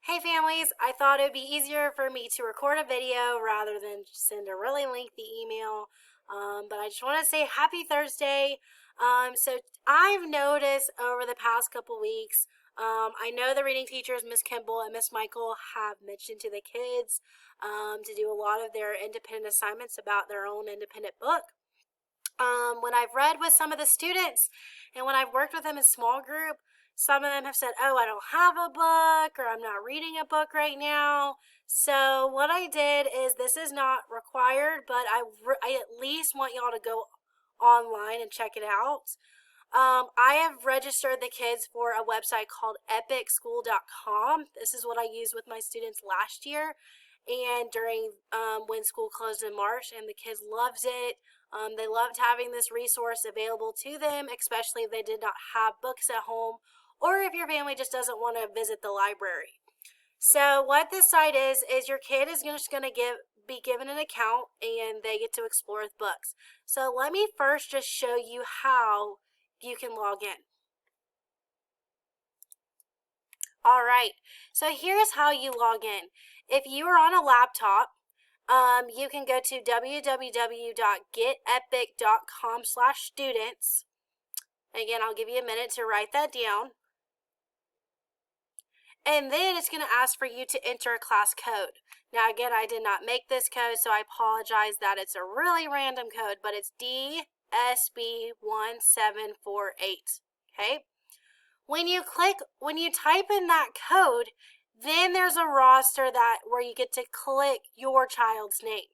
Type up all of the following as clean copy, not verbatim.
Hey families, I thought it would be easier for me to record a video rather than send a really lengthy email. But I just want to say happy Thursday. So I've noticed over the past couple weeks, I know the reading teachers, Miss Kimball and Miss Michael, have mentioned to the kids to do a lot of their independent assignments about their own independent book. When I've read with some of the students and when I've worked with them in small group, some of them have said, oh, I don't have a book, or I'm not reading a book right now. So what I did is, this is not required, but I at least want y'all to go online and check it out. I have registered the kids for a website called epicschool.com. This is what I used with my students last year and during when school closed in March, and the kids loved it. They loved having this resource available to them, especially if they did not have books at home or if your family just doesn't want to visit the library. So what this site is your kid is just going to be given an account and they get to explore with books. So let me first just show you how you can log in. All right, so here's how you log in. If you are on a laptop, you can go to www.getepic.com/students. Again, I'll give you a minute to write that down. And then it's going to ask for you to enter a class code. Now, again, I did not make this code, so I apologize that it's a really random code, but it's DSB1748. Okay? When you type in that code, then there's a roster where you get to click your child's name.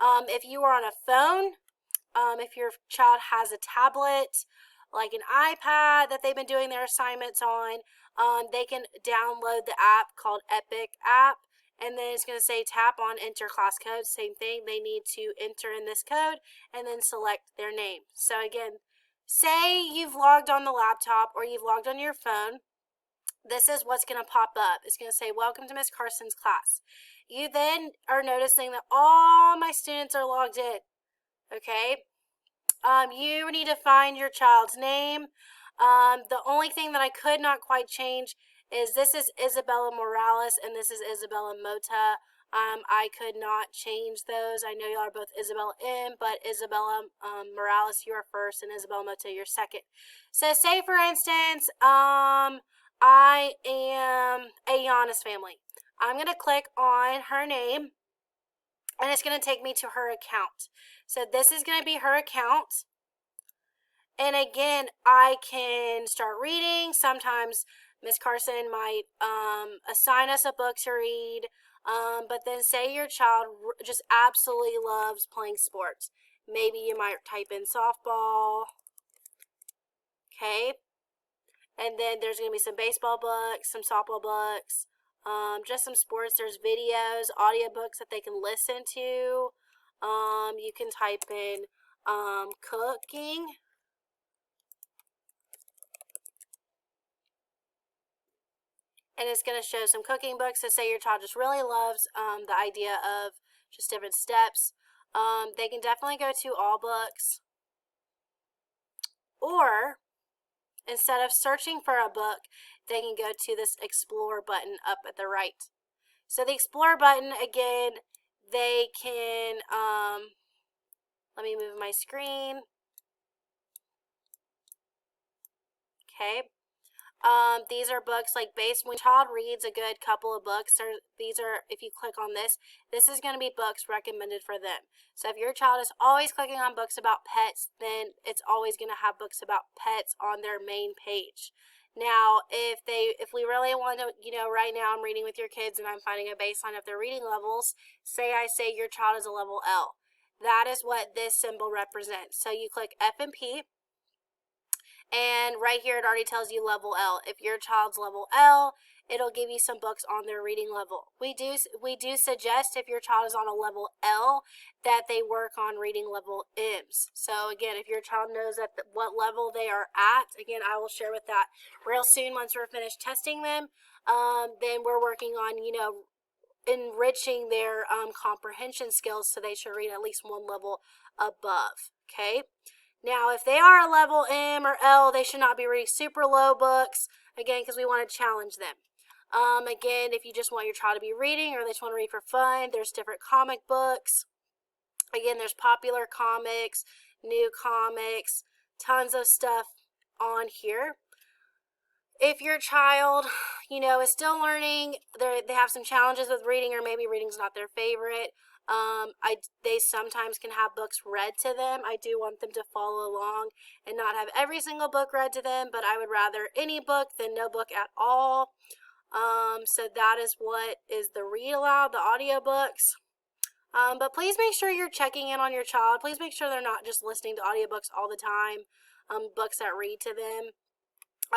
If you are on a phone, if your child has a tablet, like an iPad that they've been doing their assignments on, they can download the app called Epic app, and then it's going to say tap on enter class code. Same thing, they need to enter in this code and then select their name. So again, say you've logged on the laptop or you've logged on your phone. This is what's going to pop up. It's going to say, welcome to Miss Carson's class. You then are noticing that all my students are logged in. Okay? You need to find your child's name. The only thing that I could not quite change is this is Isabella Morales and this is Isabella Mota. I could not change those. I know y'all are both Isabella M, but Isabella Morales, you're first, and Isabella Mota, you're second. So say, for instance, I am Ayana's family. I'm going to click on her name, and it's going to take me to her account. So this is going to be her account. And again, I can start reading. Sometimes Miss Carson might assign us a book to read. But then say your child just absolutely loves playing sports. Maybe you might type in softball. Okay. And then there's going to be some baseball books, some softball books, just some sports. There's videos, audiobooks that they can listen to. You can type in cooking. And it's going to show some cooking books. So say your child just really loves the idea of just different steps. They can definitely go to all books. Or instead of searching for a book, they can go to this Explore button up at the right. So the Explore button, again, they can, let me move my screen. Okay. These are books like when a child reads a good couple of books, these are, if you click on this is going to be books recommended for them. So if your child is always clicking on books about pets, then it's always going to have books about pets on their main page. Now, if we really want to, right now I'm reading with your kids and I'm finding a baseline of their reading levels, say your child is a level L. That is what this symbol represents. So you click F and P. And right here it already tells you level L. If your child's level L, it'll give you some books on their reading level. We do suggest, if your child is on a level L, that they work on reading level M's. So again, if your child knows at what level they are at, again, I will share with that real soon once we're finished testing them. Then we're working on, enriching their comprehension skills, so they should read at least one level above. Okay. Now, if they are a level M or L, they should not be reading super low books, again, because we want to challenge them. Again, if you just want your child to be reading or they just want to read for fun, there's different comic books. Again, there's popular comics, new comics, tons of stuff on here. If your child, is still learning, they have some challenges with reading, or maybe reading's not their favorite, they sometimes can have books read to them. I do want them to follow along and not have every single book read to them, but I would rather any book than no book at all. So that is what is the read aloud, the audiobooks. But please make sure you're checking in on your child. Please make sure they're not just listening to audiobooks all the time, books that read to them.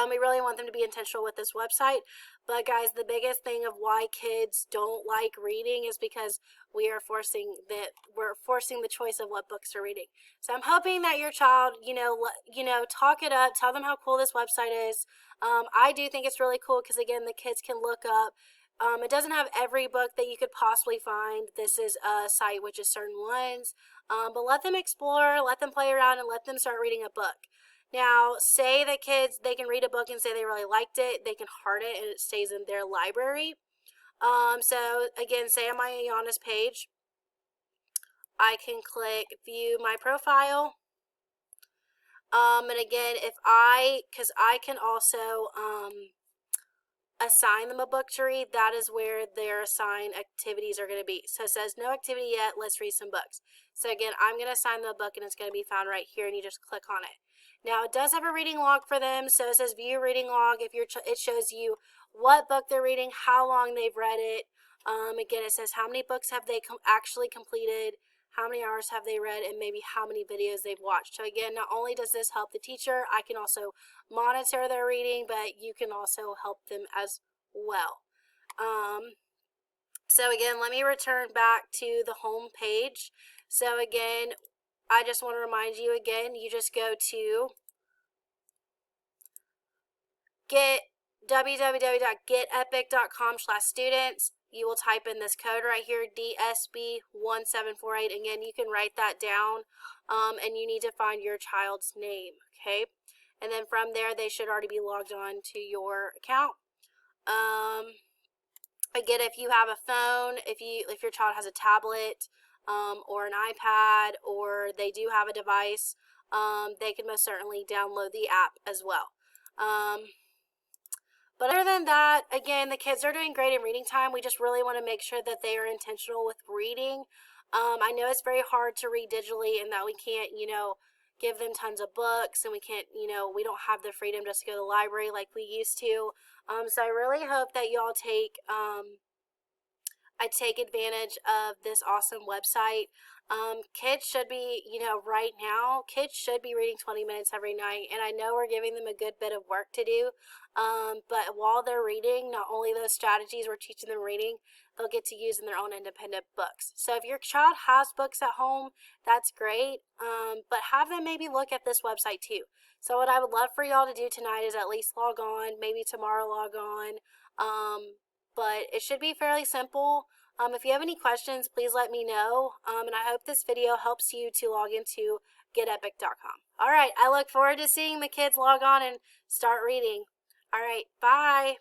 We really want them to be intentional with this website. But guys, the biggest thing of why kids don't like reading is because we're forcing the choice of what books they're reading. So I'm hoping that your child, talk it up, tell them how cool this website is. I do think it's really cool because, again, the kids can look up. It doesn't have every book that you could possibly find. This is a site which is certain ones. But let them explore, let them play around, and let them start reading a book. Now, say that kids, they can read a book and say they really liked it. They can heart it and it stays in their library. So, again, say on my Ayana's page, I can click View My Profile. And again, because I can also assign them a book to read, that is where their assigned activities are going to be. So it says no activity yet, let's read some books. So again, I'm going to assign them a book and it's going to be found right here, and you just click on it. Now it does have a reading log for them, so it says view reading log. It shows you what book they're reading, how long they've read it. Again, it says how many books have they actually completed, how many hours have they read, and maybe how many videos they've watched. So again, not only does this help the teacher, I can also monitor their reading, but you can also help them as well. So again, let me return back to the home page. So again, I just want to remind you again, you just go to www.getepic.com/students. You will type in this code right here, DSB1748. Again, you can write that down, and you need to find your child's name, okay? And then from there, they should already be logged on to your account. Again, if you have a phone, if your child has a tablet, or an iPad, or they do have a device, they can most certainly download the app as well. But other than that, again, the kids are doing great in reading time. We just really want to make sure that they are intentional with reading. I know it's very hard to read digitally, and that we can't, give them tons of books, and we can't, we don't have the freedom just to go to the library like we used to. So I really hope that y'all take advantage of this awesome website. Kids should be, right now, kids should be reading 20 minutes every night, and I know we're giving them a good bit of work to do, but while they're reading, not only those strategies we're teaching them reading, they'll get to use in their own independent books. So if your child has books at home, that's great, but have them maybe look at this website too. So what I would love for y'all to do tonight is at least log on, maybe tomorrow log on, but it should be fairly simple. If you have any questions, please let me know, and I hope this video helps you to log into GetEpic.com. All right, I look forward to seeing the kids log on and start reading. All right, bye.